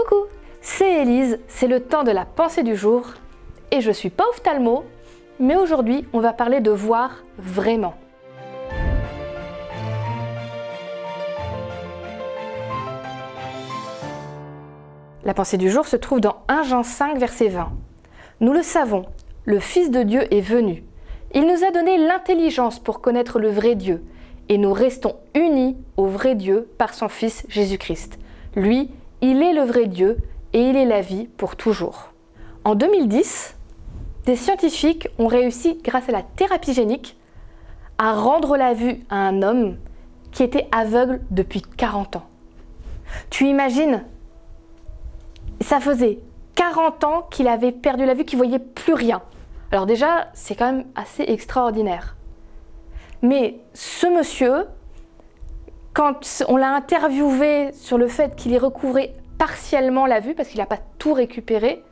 Coucou, c'est Élise, c'est le temps de la pensée du jour et je suis pas ophtalmo, mais aujourd'hui on va parler de voir vraiment. La pensée du jour se trouve dans 1 Jean 5 verset 20. Nous le savons, le Fils de Dieu est venu. Il nous a donné l'intelligence pour connaître le vrai Dieu et nous restons unis au vrai Dieu par son Fils Jésus-Christ. Lui, il est le vrai Dieu et il est la vie pour toujours. En 2010, des scientifiques ont réussi, grâce à la thérapie génique, à rendre la vue à un homme qui était aveugle depuis 40 ans. Tu imagines, ça faisait 40 ans qu'il avait perdu la vue, qu'il ne voyait plus rien. Alors déjà, c'est quand même assez extraordinaire. Mais ce monsieur, quand on l'a interviewé sur le fait qu'il ait recouvré partiellement la vue, parce qu'il n'a pas tout récupéré,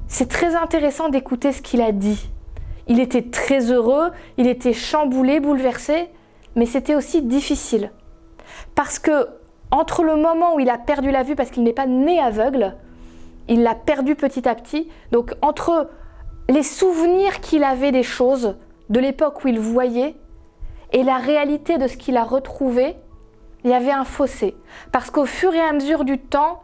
c'est très intéressant d'écouter ce qu'il a dit. Il était très heureux, il était chamboulé, bouleversé, mais c'était aussi difficile. Parce que entre le moment où il a perdu la vue, parce qu'il n'est pas né aveugle, il l'a perdu petit à petit, donc entre les souvenirs qu'il avait des choses de l'époque où il voyait et la réalité de ce qu'il a retrouvé, il y avait un fossé. Parce qu'au fur et à mesure du temps,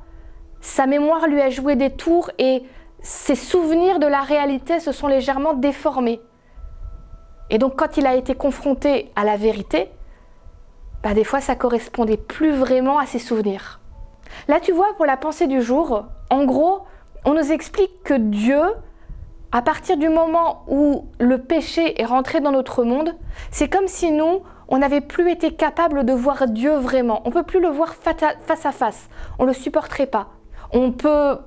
sa mémoire lui a joué des tours et ses souvenirs de la réalité se sont légèrement déformés. Et donc quand il a été confronté à la vérité, des fois ça correspondait plus vraiment à ses souvenirs. Là tu vois, pour la pensée du jour, en gros, on nous explique que Dieu, à partir du moment où le péché est rentré dans notre monde, c'est comme si nous, on n'avait plus été capable de voir Dieu vraiment. On ne peut plus le voir face à face. On ne le supporterait pas. On peut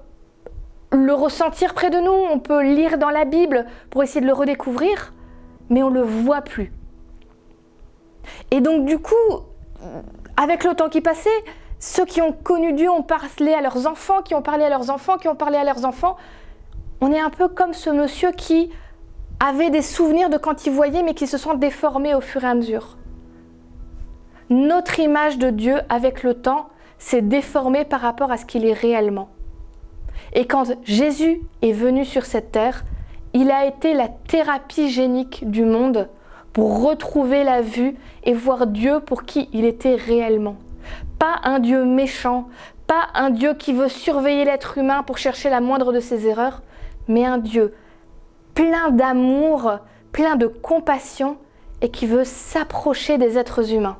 le ressentir près de nous, on peut lire dans la Bible pour essayer de le redécouvrir, mais on ne le voit plus. Et donc du coup, avec le temps qui passait, ceux qui ont connu Dieu ont parlé à leurs enfants, qui ont parlé à leurs enfants, qui ont parlé à leurs enfants. On est un peu comme ce monsieur qui avait des souvenirs de quand il voyait, mais qui se sont déformés au fur et à mesure. Notre image de Dieu, avec le temps, s'est déformée par rapport à ce qu'il est réellement. Et quand Jésus est venu sur cette terre, il a été la thérapie génique du monde pour retrouver la vue et voir Dieu pour qui il était réellement. Pas un Dieu méchant, pas un Dieu qui veut surveiller l'être humain pour chercher la moindre de ses erreurs, mais un Dieu plein d'amour, plein de compassion et qui veut s'approcher des êtres humains.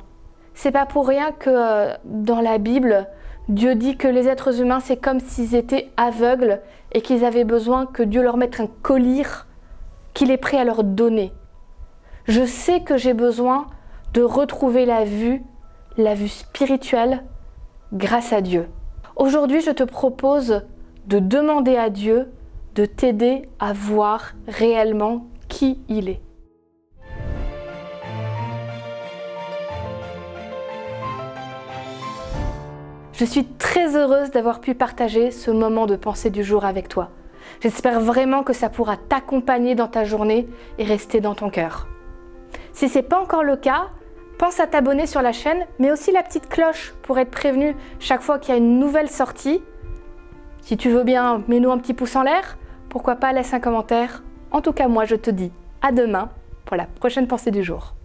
C'est pas pour rien que dans la Bible, Dieu dit que les êtres humains, c'est comme s'ils étaient aveugles et qu'ils avaient besoin que Dieu leur mette un collier qu'il est prêt à leur donner. Je sais que j'ai besoin de retrouver la vue spirituelle, grâce à Dieu. Aujourd'hui, je te propose de demander à Dieu de t'aider à voir réellement qui il est. Je suis très heureuse d'avoir pu partager ce moment de pensée du jour avec toi. J'espère vraiment que ça pourra t'accompagner dans ta journée et rester dans ton cœur. Si ce n'est pas encore le cas, pense à t'abonner sur la chaîne, mais aussi la petite cloche pour être prévenu chaque fois qu'il y a une nouvelle sortie. Si tu veux bien, mets-nous un petit pouce en l'air. Pourquoi pas, laisse un commentaire. En tout cas, moi, je te dis à demain pour la prochaine pensée du jour.